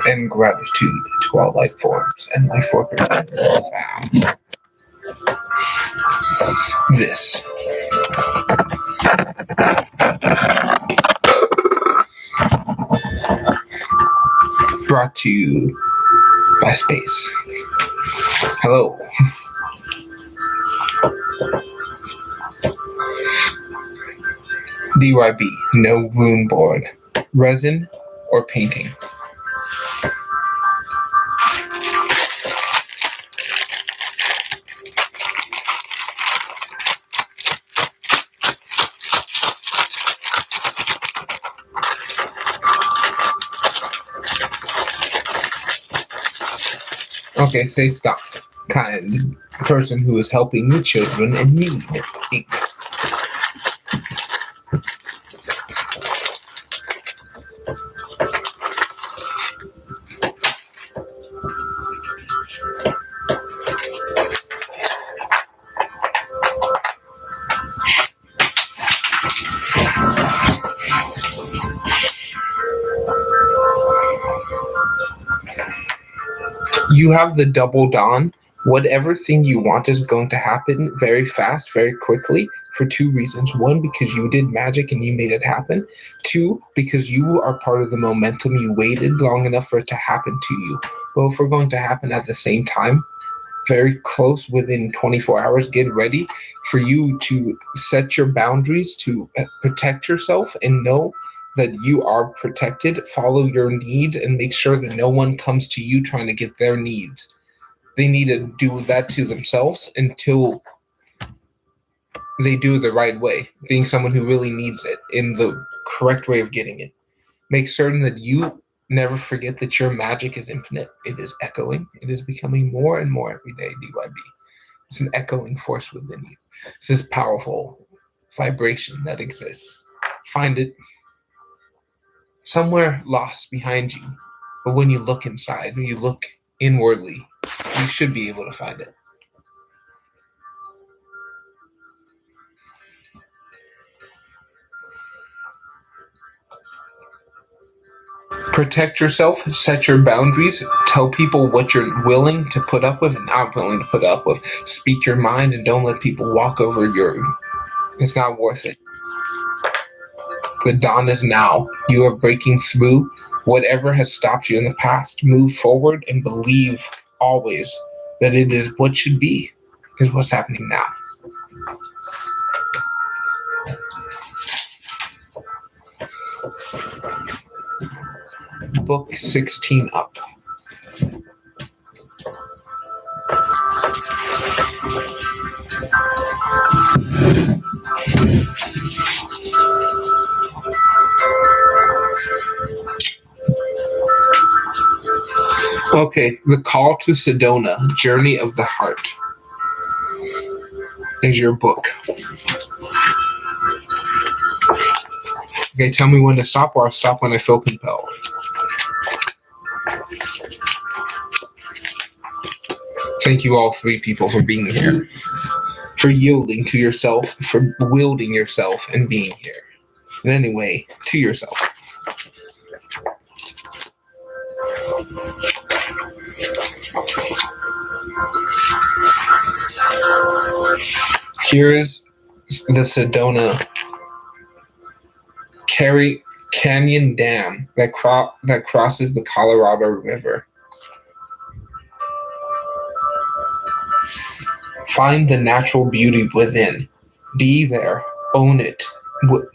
and gratitude to all life forms and life workers found. This brought to you by space. Hello. DYB, no room board, resin, or painting. Okay, say stop. Kind person who is helping the children in need. Ink. You have the double dawn. Whatever thing you want is going to happen very fast, very quickly, for two reasons. One, because you did magic and you made it happen. Two, because you are part of the momentum. You waited long enough for it to happen to you. Both are going to happen at the same time, very close, within 24 hours. Get ready for you to set your boundaries, to protect yourself and know that you are protected. Follow your needs and make sure that no one comes to you trying to get their needs. They need to do that to themselves until they do it the right way, being someone who really needs it in the correct way of getting it. Make certain that you never forget that your magic is infinite. It is echoing. It is becoming more and more every day, DYB. It's an echoing force within you. It's this powerful vibration that exists. Find it somewhere lost behind you. But when you look inside, when you look inwardly, you should be able to find it. Protect yourself, set your boundaries, tell people what you're willing to put up with and not willing to put up with. Speak your mind and don't let people walk over your... It's not worth it. The dawn is now. You are breaking through whatever has stopped you in the past. Move forward and believe always that it is what should be, is what's happening now. Book 16 up. Okay, The Call to Sedona, Journey of the Heart is your book. Okay, tell me when to stop, or I'll stop when I feel compelled. Thank you all three people for being here, for yielding to yourself, for wielding yourself and being here. In any way, to yourself. Here is the Sedona Canyon Dam that crosses the Colorado River. Find the natural beauty within. Be there. Own it.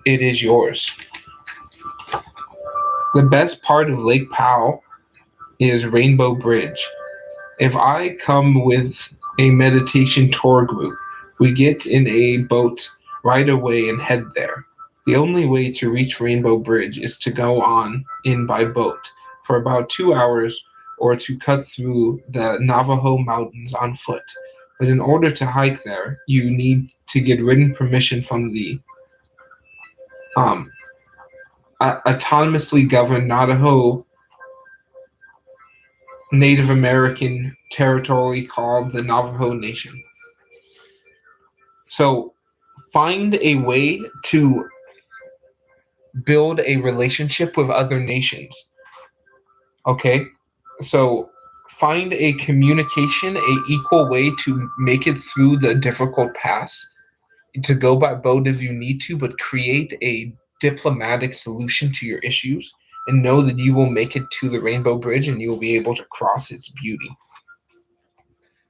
It is yours. The best part of Lake Powell is Rainbow Bridge. If I come with a meditation tour group, we get in a boat right away and head there. The only way to reach Rainbow Bridge is to go on in by boat for about 2 hours or to cut through the Navajo Mountains on foot. But in order to hike there, you need to get written permission from the autonomously governed Navajo Native American territory called the Navajo Nation. So find a way to build a relationship with other nations. Okay? So find a communication, a equal way to make it through the difficult pass, to go by boat if you need to, but create a diplomatic solution to your issues and know that you will make it to the Rainbow Bridge and you will be able to cross its beauty.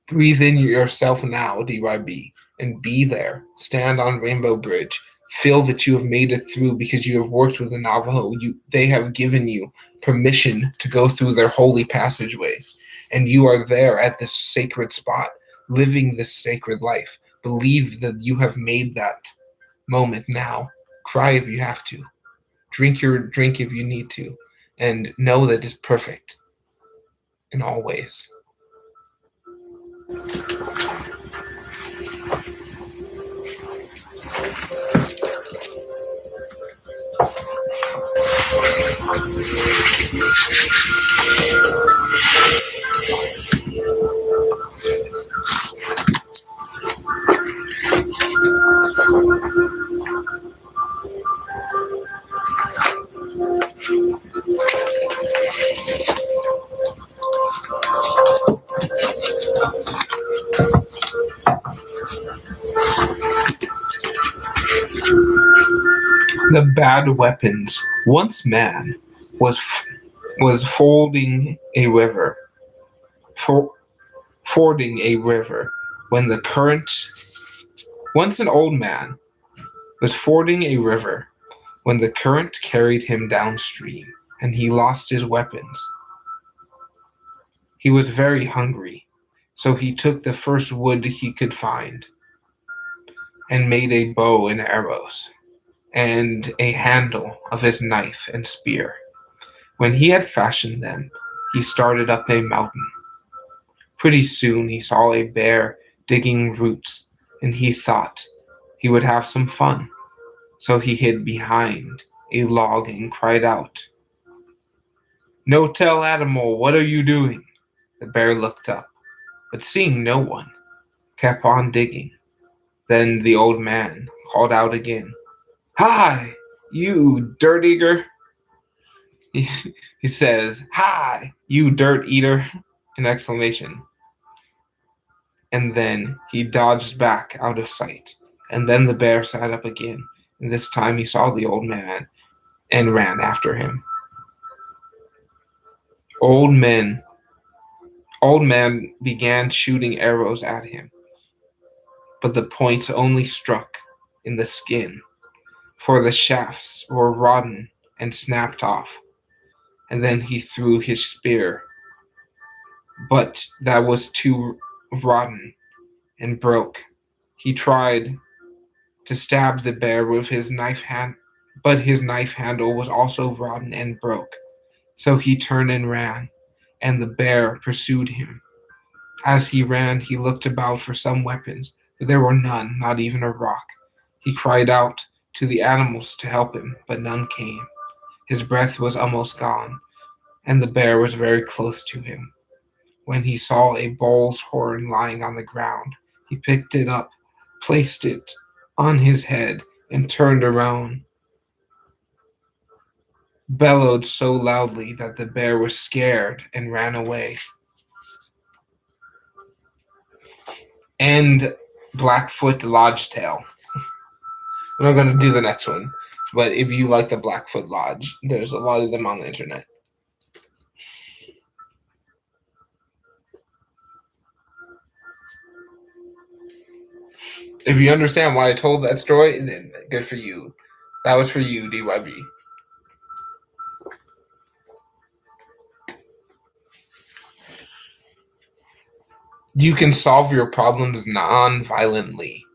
Breathe in yourself now, DYB, and be there. Stand on Rainbow Bridge. Feel that you have made it through because you have worked with the Navajo. They have given you permission to go through their holy passageways. And you are there at this sacred spot, living this sacred life. Believe that you have made that moment now. Cry if you have to. Drink your drink if you need to. And know that it's perfect in all ways. The bad weapons. Once man was fording a river, fording a river when the current. Once an old man was fording a river when the current carried him downstream, and he lost his weapons. He was very hungry, so he took the first wood he could find and made a bow and arrows and a handle of his knife and spear. When he had fashioned them, he started up a mountain. Pretty soon he saw a bear digging roots, and he thought he would have some fun. So he hid behind a log and cried out, "No tell animal, what are you doing?" The bear looked up, but seeing no one, kept on digging. Then the old man called out again, "Hi, you dirt eater." He, he says, "Hi, you dirt eater!" An exclamation. And then he dodged back out of sight. And then the bear sat up again, and this time he saw the old man and ran after him. Old man began shooting arrows at him, but the points only struck in the skin, for the shafts were rotten and snapped off. And then he threw his spear, but that was too rotten and broke. He tried to stab the bear with his knife hand, but his knife handle was also rotten and broke. So he turned and ran, and the bear pursued him. As he ran, he looked about for some weapons, but there were none, not even a rock. He cried out to the animals to help him, but none came. His breath was almost gone, and the bear was very close to him. When he saw a bull's horn lying on the ground, he picked it up, placed it on his head, and turned around, bellowed so loudly that the bear was scared and ran away. And Blackfoot Lodge Tale. I'm not going to do the next one, but if you like the Blackfoot Lodge, there's a lot of them on the internet. If you understand why I told that story, then good for you. That was for you, DYB. You can solve your problems non-violently.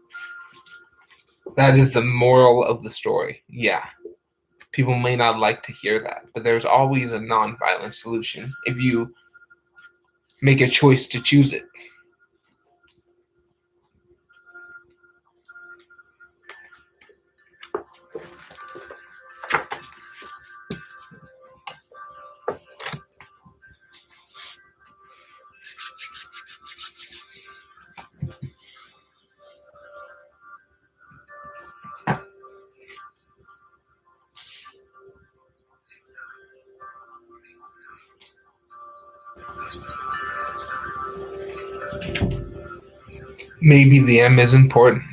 That is the moral of the story. Yeah. People may not like to hear that, but there's always a non-violent solution if you make a choice to choose it. Maybe the M is important.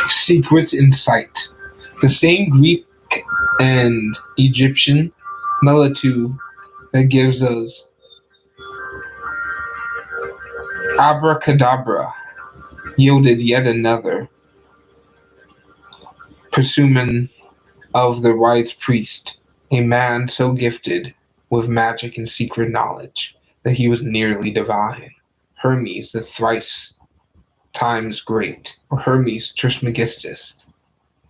Secrets in sight. The same Greek and Egyptian melatu that gives us abracadabra yielded yet another persuasion of the wise priest, a man so gifted with magic and secret knowledge that he was nearly divine. Hermes, the thrice times great, or Hermes Trismegistus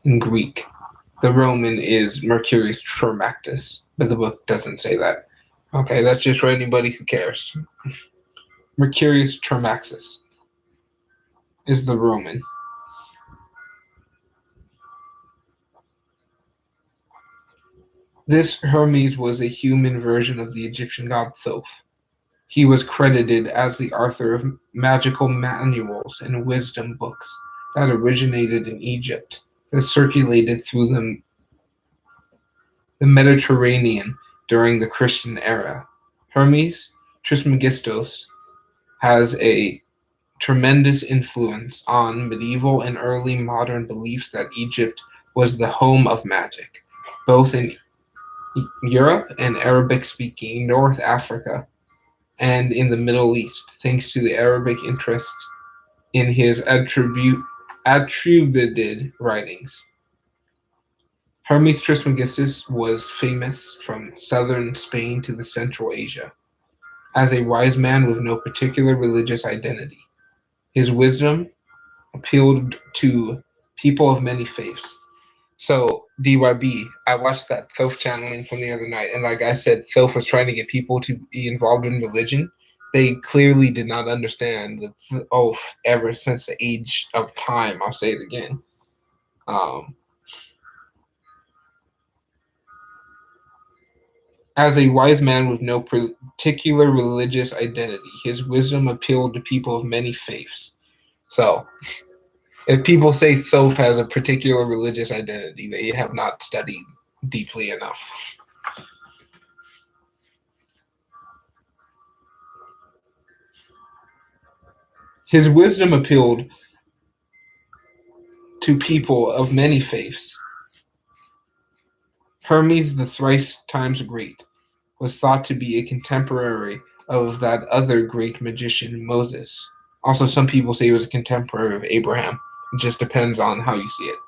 in Greek. The Roman is Mercurius Trismegistus, but the book doesn't say that. Okay, that's just for anybody who cares. Mercurius Trismegistus is the Roman. This Hermes was a human version of the Egyptian god Thoth. He was credited as the author of magical manuals and wisdom books that originated in Egypt, that circulated through the Mediterranean during the Christian era. Hermes Trismegistus has a tremendous influence on medieval and early modern beliefs that Egypt was the home of magic, both in Europe and Arabic-speaking North Africa, and in the Middle East, thanks to the Arabic interest in his attributed writings. Hermes Trismegistus was famous from southern Spain to the Central Asia as a wise man with no particular religious identity. His wisdom appealed to people of many faiths. So, DYB, I watched that Thoth channeling from the other night, and like I said, Thoth was trying to get people to be involved in religion. They clearly did not understand the oath ever since the age of time. I'll say it again. As a wise man with no particular religious identity, his wisdom appealed to people of many faiths. So, if people say Thoth has a particular religious identity, they have not studied deeply enough. His wisdom appealed to people of many faiths. Hermes, the thrice times great, was thought to be a contemporary of that other great magician, Moses. Also, some people say he was a contemporary of Abraham. It just depends on how you see it.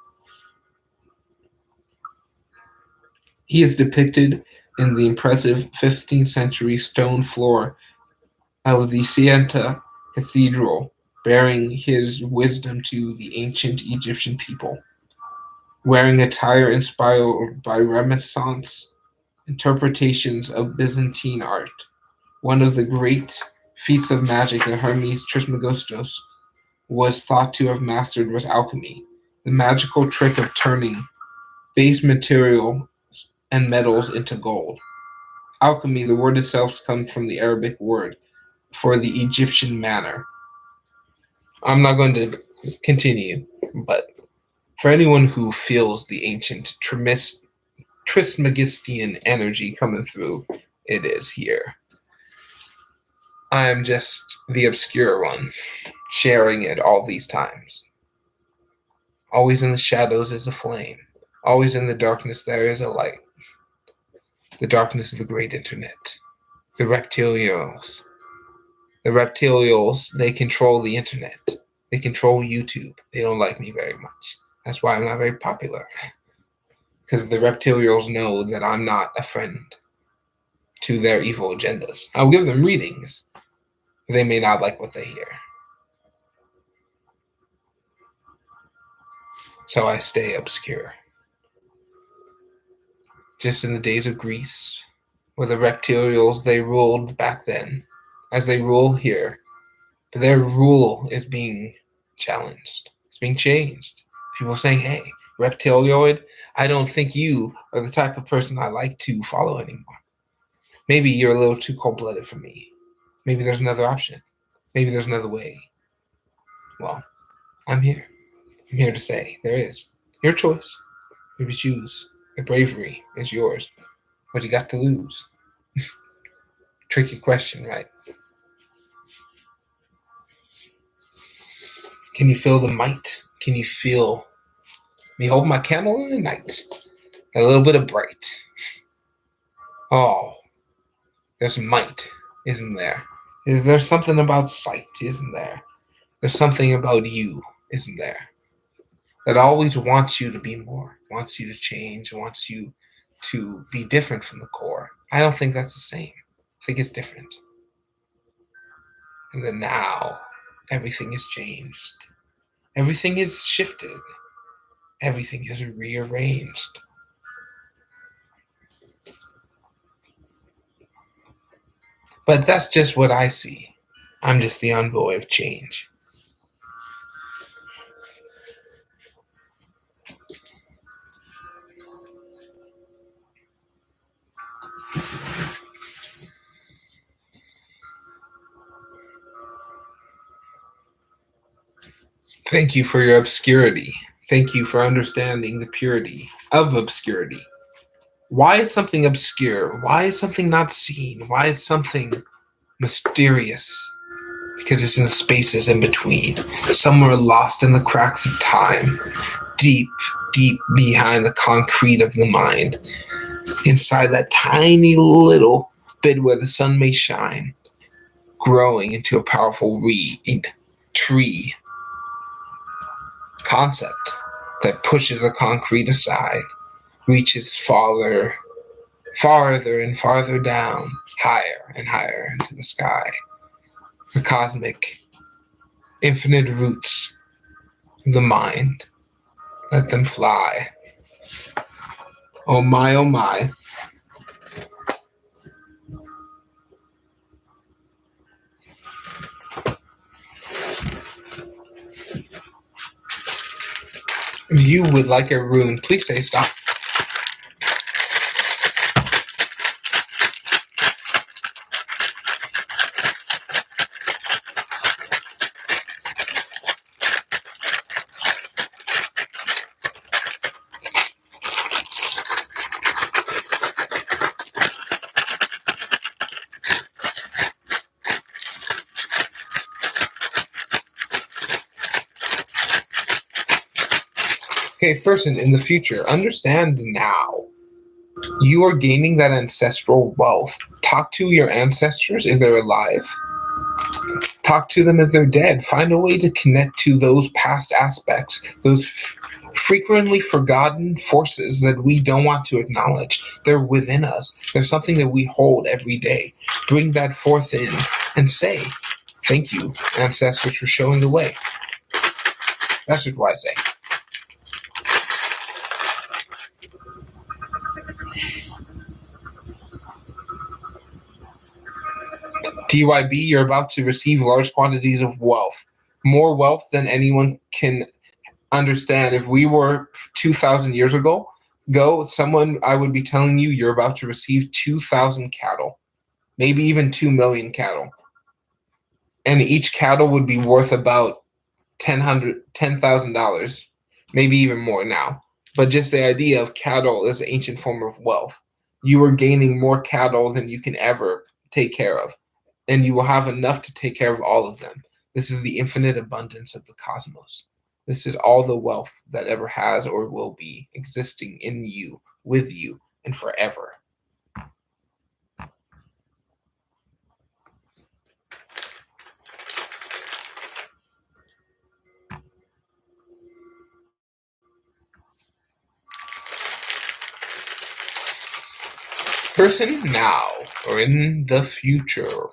He is depicted in the impressive 15th century stone floor of the Siena Cathedral, bearing his wisdom to the ancient Egyptian people. Wearing attire inspired by Renaissance interpretations of Byzantine art, one of the great feats of magic that Hermes Trismegistus was thought to have mastered was alchemy, the magical trick of turning base material and metals into gold. Alchemy, the word itself, comes from the Arabic word for the Egyptian manner. I'm not going to continue, but for anyone who feels the ancient Trismegistian energy coming through, it is here. I am just the obscure one, sharing it all these times. Always in the shadows is a flame. Always in the darkness there is a light. The darkness of the great internet. The reptilians. The reptilians, they control the internet. They control YouTube. They don't like me very much. That's why I'm not very popular. Because the reptilians know that I'm not a friend to their evil agendas. I'll give them readings. They may not like what they hear. So I stay obscure. Just in the days of Greece, where the reptilians, they ruled back then, as they rule here. But their rule is being challenged. It's being changed. People are saying, hey, reptiloid, I don't think you are the type of person I like to follow anymore. Maybe you're a little too cold-blooded for me. Maybe there's another option. Maybe there's another way. Well, I'm here. I'm here to say there is. Your choice. Maybe choose. The bravery is yours. What you got to lose? Tricky question, right? Can you feel the might? Can you feel me hold my candle in the night? A little bit of bright. Oh, there's might, isn't there? Is there something about sight, isn't there? There's something about you, isn't there? That always wants you to be more, wants you to change, wants you to be different from the core. I don't think that's the same. I think it's different. And then now, everything is changed. Everything is shifted. Everything is rearranged. But that's just what I see. I'm just the envoy of change. Thank you for your obscurity. Thank you for understanding the purity of obscurity. Why is something obscure? Why is something not seen? Why is something mysterious? Because it's in the spaces in between, somewhere lost in the cracks of time, deep, deep behind the concrete of the mind, inside that tiny little bit where the sun may shine, growing into a powerful reed, tree, concept that pushes the concrete aside, reaches farther, farther and farther down, higher and higher into the sky. The cosmic, infinite roots of the mind. Let them fly. Oh my, oh my. If you would like a rune, please say stop. Okay, person in the future, understand now. You are gaining that ancestral wealth. Talk to your ancestors if they're alive. Talk to them if they're dead. Find a way to connect to those past aspects, those frequently forgotten forces that we don't want to acknowledge. They're within us. There's something that we hold every day. Bring that forth in and say, thank you, ancestors, for showing the way. That's just what I say. DYB, you're about to receive large quantities of wealth. More wealth than anyone can understand. If we were 2,000 years ago, someone, I would be telling you, you're about to receive 2,000 cattle, maybe even 2 million cattle. And each cattle would be worth about $10,000, maybe even more now. But just the idea of cattle is an ancient form of wealth. You are gaining more cattle than you can ever take care of. And you will have enough to take care of all of them. This is the infinite abundance of the cosmos. This is all the wealth that ever has or will be existing in you, with you, and forever. Person now or in the future.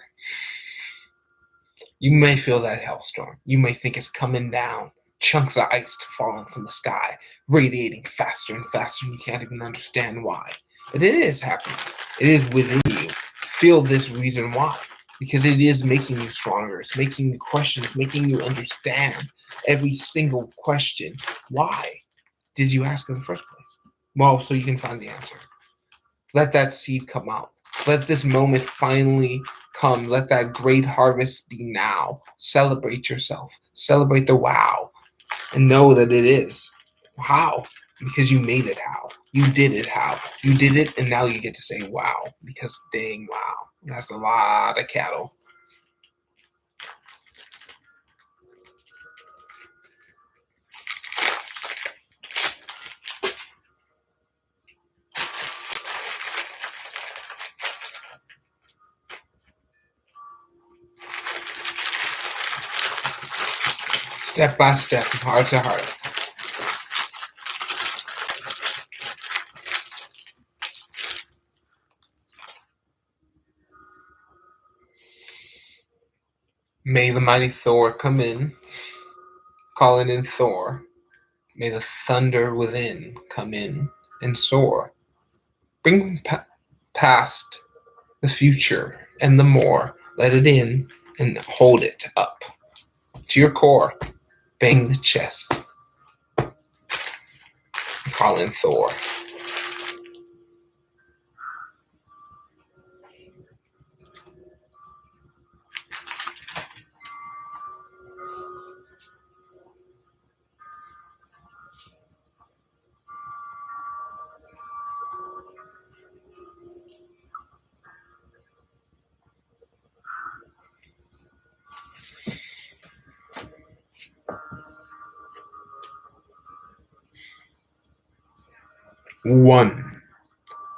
You may feel that hailstorm. You may think it's coming down. Chunks of ice falling from the sky, radiating faster and faster, and you can't even understand why. But it is happening. It is within you. Feel this reason why. Because it is making you stronger. It's making you question. It's making you understand every single question. Why did you ask in the first place? Well, so you can find the answer. Let that seed come out. Let this moment finally come. Let that great harvest be now. Celebrate yourself. Celebrate the wow. And know that it is. How? Because you made it how. You did it how. You did it, and now you get to say wow. Because dang wow. That's a lot of cattle. Step by step, heart to heart. May the mighty Thor come in, calling in Thor. May the thunder within come in and soar. Bring past the future and the more. Let it in and hold it up to your core. Bang the chest. Call in Thor. One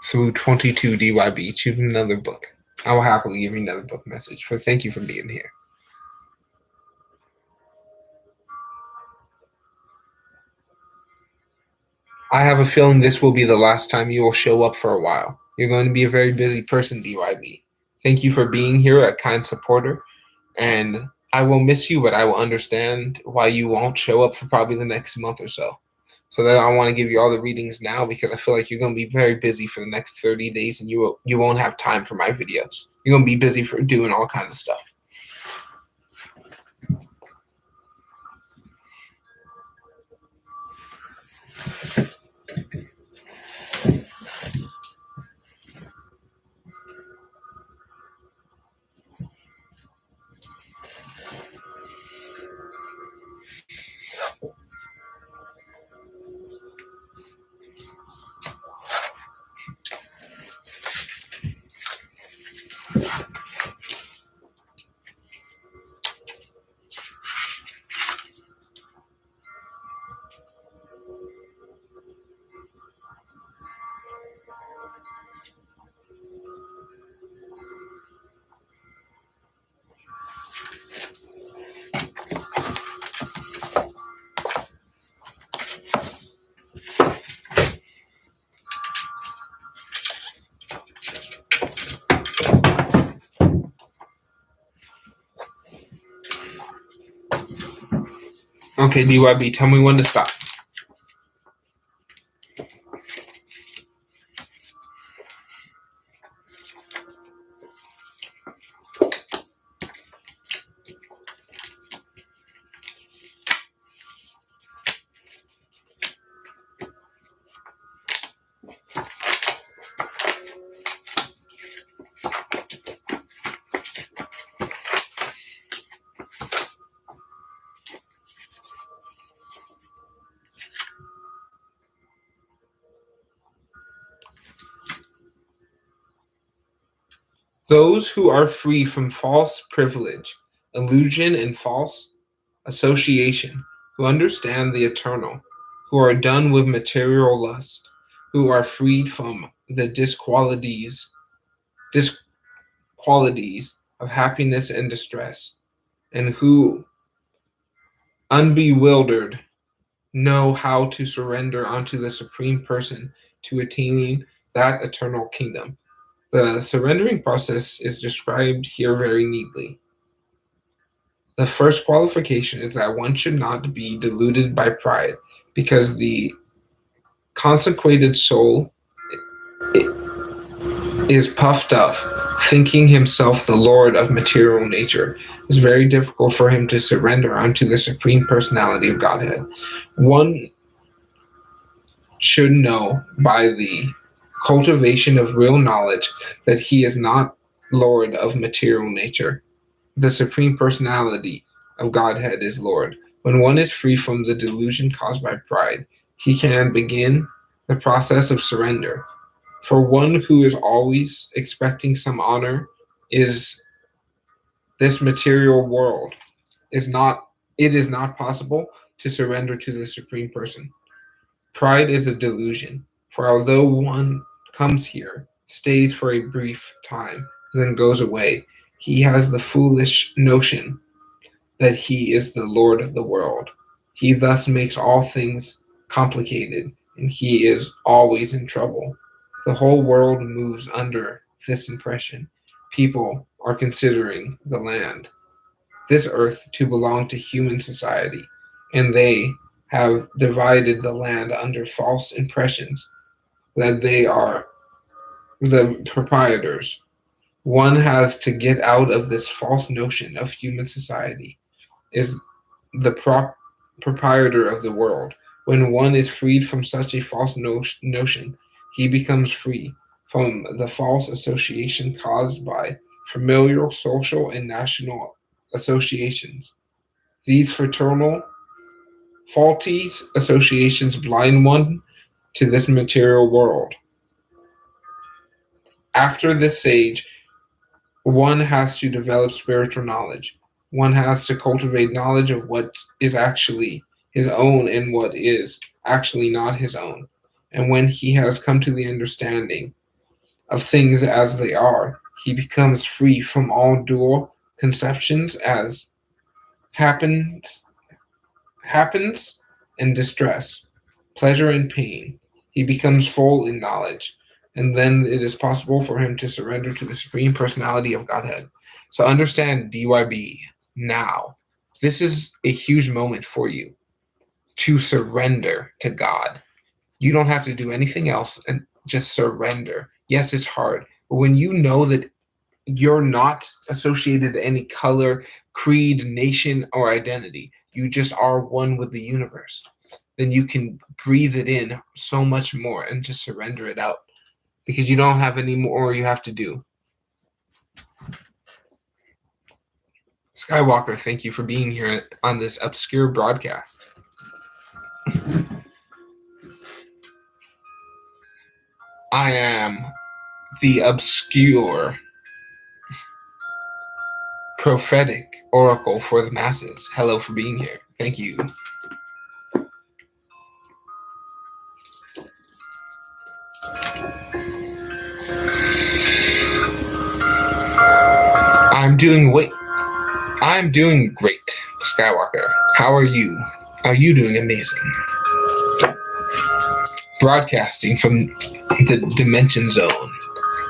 through 22 DYB. Choose another book. I will happily give you another book message. For thank you for being here. I have a feeling this will be the last time you will show up for a while. You're going to be a very busy person, DYB. Thank you for being here, a kind supporter. And I will miss you, but I will understand why you won't show up for probably the next month or so. So that I want to give you all the readings now because I feel like you're going to be very busy for the next 30 days and you won't have time for my videos. You're going to be busy for doing all kinds of stuff. Okay, DYB, tell me when to stop. Those who are free from false privilege, illusion, and false association, who understand the eternal, who are done with material lust, who are freed from the disqualities of happiness and distress, and who, unbewildered, know how to surrender unto the Supreme Person to attaining that eternal kingdom. The surrendering process is described here very neatly. The first qualification is that one should not be deluded by pride, because the consecrated soul is puffed up, thinking himself the Lord of material nature. It's very difficult for him to surrender unto the Supreme Personality of Godhead. One should know by the cultivation of real knowledge that he is not Lord of material nature. The Supreme Personality of Godhead is Lord. When one is free from the delusion caused by pride, he can begin the process of surrender. For one who is always expecting some honor is this material world. It is not possible to surrender to the Supreme Person. Pride is a delusion, for although one comes here, stays for a brief time, then goes away, he has the foolish notion that he is the Lord of the world. He thus makes all things complicated, and he is always in trouble. The whole world moves under this impression. People are considering the land, this earth, to belong to human society, and they have divided the land under false impressions that they are the proprietors. One has to get out of this false notion of human society is the proprietor of the world. When one is freed from such a false notion, he becomes free from the false association caused by familial, social, and national associations. These fraternal, faulty associations blind one to this material world. After this stage, one has to develop spiritual knowledge. One has to cultivate knowledge of what is actually his own and what is actually not his own. And when he has come to the understanding of things as they are, he becomes free from all dual conceptions as happens and distress, pleasure and pain. He becomes full in knowledge, and then it is possible for him to surrender to the Supreme Personality of Godhead. So understand, DYB, now, this is a huge moment for you to surrender to God. You don't have to do anything else and just surrender. Yes, it's hard, but when you know that you're not associated to any color, creed, nation, or identity, you just are one with the universe, then you can breathe it in so much more and just surrender it out, because you don't have any more you have to do. Skywalker, thank you for being here on this obscure broadcast. I am the obscure prophetic oracle for the masses. Hello for being here. Thank you. I'm doing great, Skywalker. How are you? Are you doing amazing? Broadcasting from the Dimension Zone,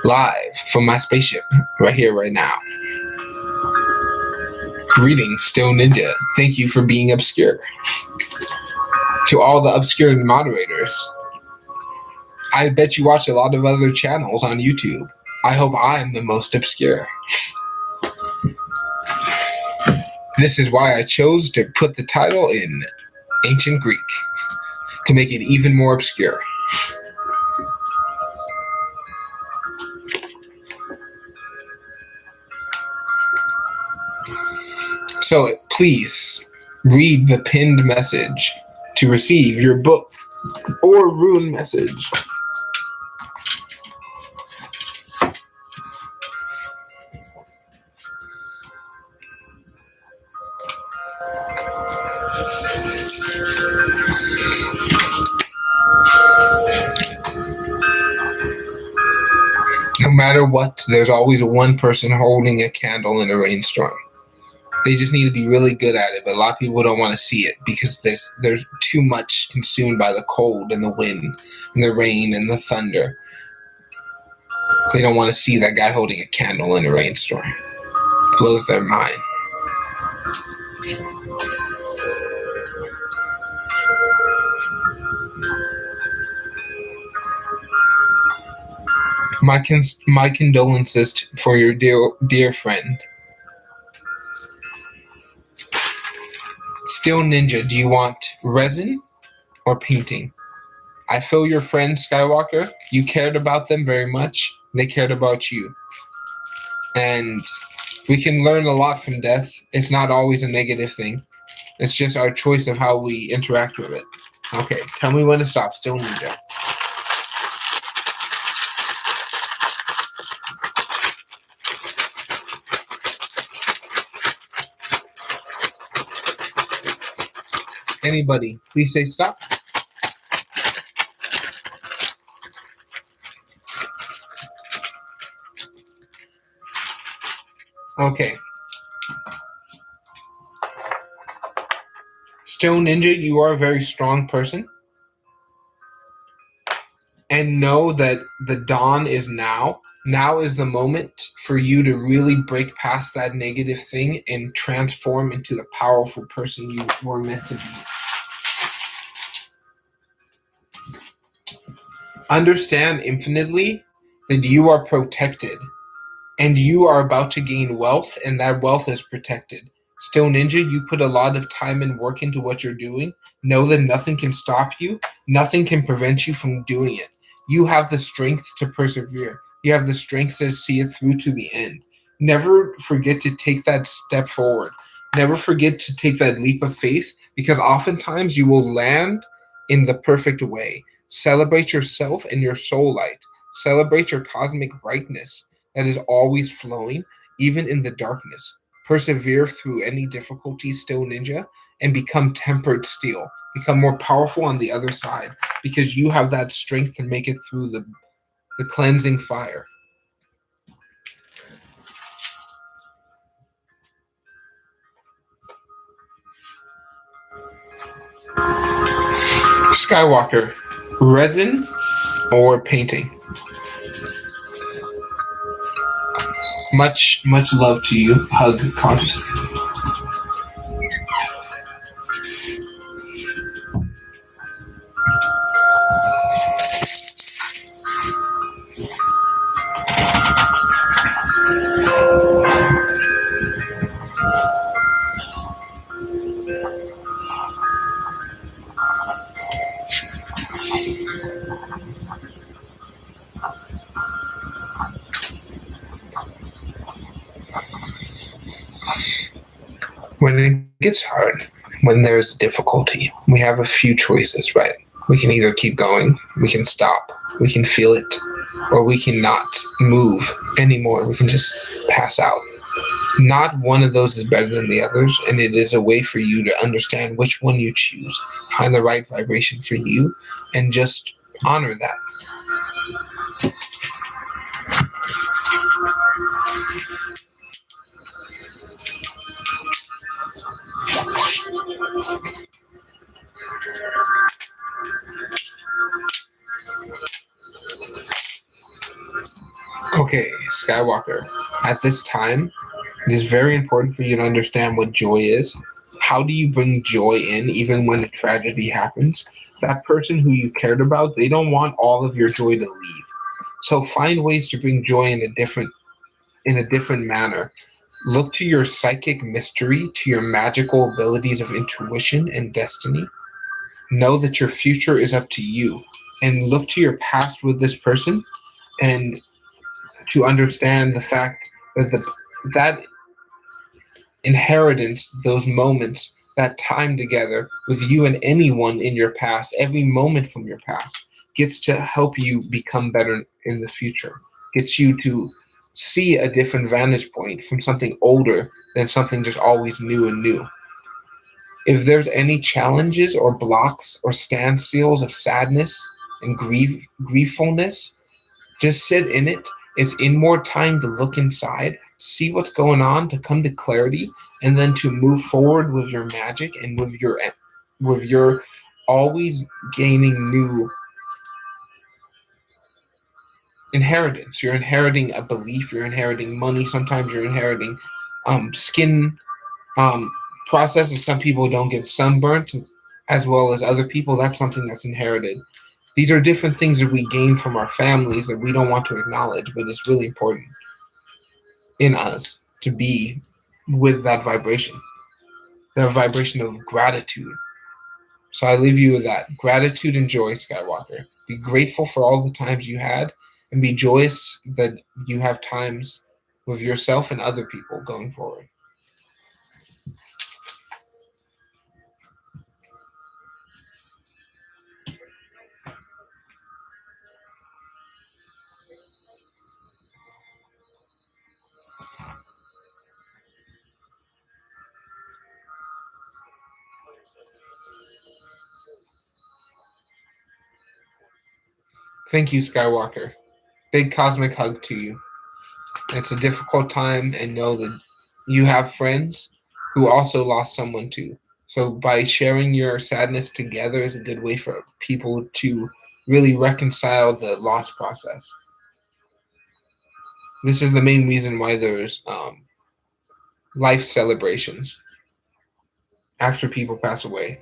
live from my spaceship, right here, right now. Greetings, Still Ninja. Thank you for being obscure. To all the obscure moderators, I bet you watch a lot of other channels on YouTube. I hope I'm the most obscure. This is why I chose to put the title in Ancient Greek, to make it even more obscure. So please read the pinned message to receive your book or rune message. No matter what, there's always one person holding a candle in a rainstorm. They just need to be really good at it, but a lot of people don't want to see it because there's too much consumed by the cold and the wind and the rain and the thunder. They don't want to see that guy holding a candle in a rainstorm. Blows their mind. My condolences for your dear friend. Still Ninja, do you want resin or painting? I feel your friend, Skywalker. You cared about them very much. They cared about you. And we can learn a lot from death. It's not always a negative thing. It's just our choice of how we interact with it. Okay, tell me when to stop. Still Ninja. Anybody, please say stop. Okay. Still Ninja, you are a very strong person. And know that the dawn is now. Now is the moment for you to really break past that negative thing and transform into the powerful person you were meant to be. Understand infinitely that you are protected and you are about to gain wealth, and that wealth is protected. Still Ninja, you put a lot of time and work into what you're doing. Know that nothing can stop you. Nothing can prevent you from doing it. You have the strength to persevere. You have the strength to see it through to the end. Never forget to take that step forward. Never forget to take that leap of faith, because oftentimes you will land in the perfect way. Celebrate yourself and your soul light. Celebrate your cosmic brightness that is always flowing, even in the darkness. Persevere through any difficulties, Still Ninja, and become tempered steel. Become more powerful on the other side, because you have that strength to make it through the cleansing fire. Skywalker, resin or painting? Much love to you. Hug, Cosmic. When it gets hard, when there's difficulty, we have a few choices, right? We can either keep going, we can stop, we can feel it, or we cannot move anymore. We can just pass out. Not one of those is better than the others, and it is a way for you to understand which one you choose, find the right vibration for you, and just honor that. Okay, Skywalker, at this time, it is very important for you to understand what joy is. How do you bring joy in even when a tragedy happens? That person who you cared about, they don't want all of your joy to leave. So find ways to bring joy in a different manner. Look to your psychic mystery, to your magical abilities of intuition and destiny. Know that your future is up to you, and look to your past with this person, and to understand the fact that that inheritance, those moments, that time together with you and anyone in your past, every moment from your past, gets to help you become better in the future, gets you to see a different vantage point from something older than something just always new and new. If there's any challenges or blocks or standstills of sadness and grieffulness, just sit in it. It's in more time to look inside, see what's going on, to come to clarity, and then to move forward with your magic and with your always gaining new inheritance. You're inheriting a belief. You're inheriting money. Sometimes you're inheriting skin processes. Some people don't get sunburnt as well as other people. That's something that's inherited. These are different things that we gain from our families that we don't want to acknowledge, but it's really important in us to be with that vibration of gratitude. So I leave you with that. Gratitude and joy, Skywalker. Be grateful for all the times you had, and be joyous that you have times with yourself and other people going forward. Thank you, Skywalker. Big cosmic hug to you. It's a difficult time, and know that you have friends who also lost someone too. So by sharing your sadness together is a good way for people to really reconcile the loss process. This is the main reason why there's life celebrations after people pass away.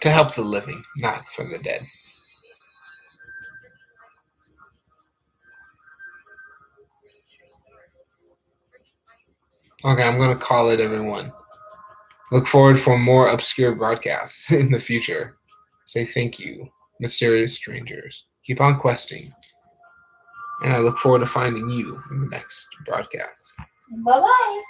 To help the living, not for the dead. Okay, I'm going to call it, everyone. Look forward for more obscure broadcasts in the future. Say thank you, mysterious strangers. Keep on questing. And I look forward to finding you in the next broadcast. Bye-bye.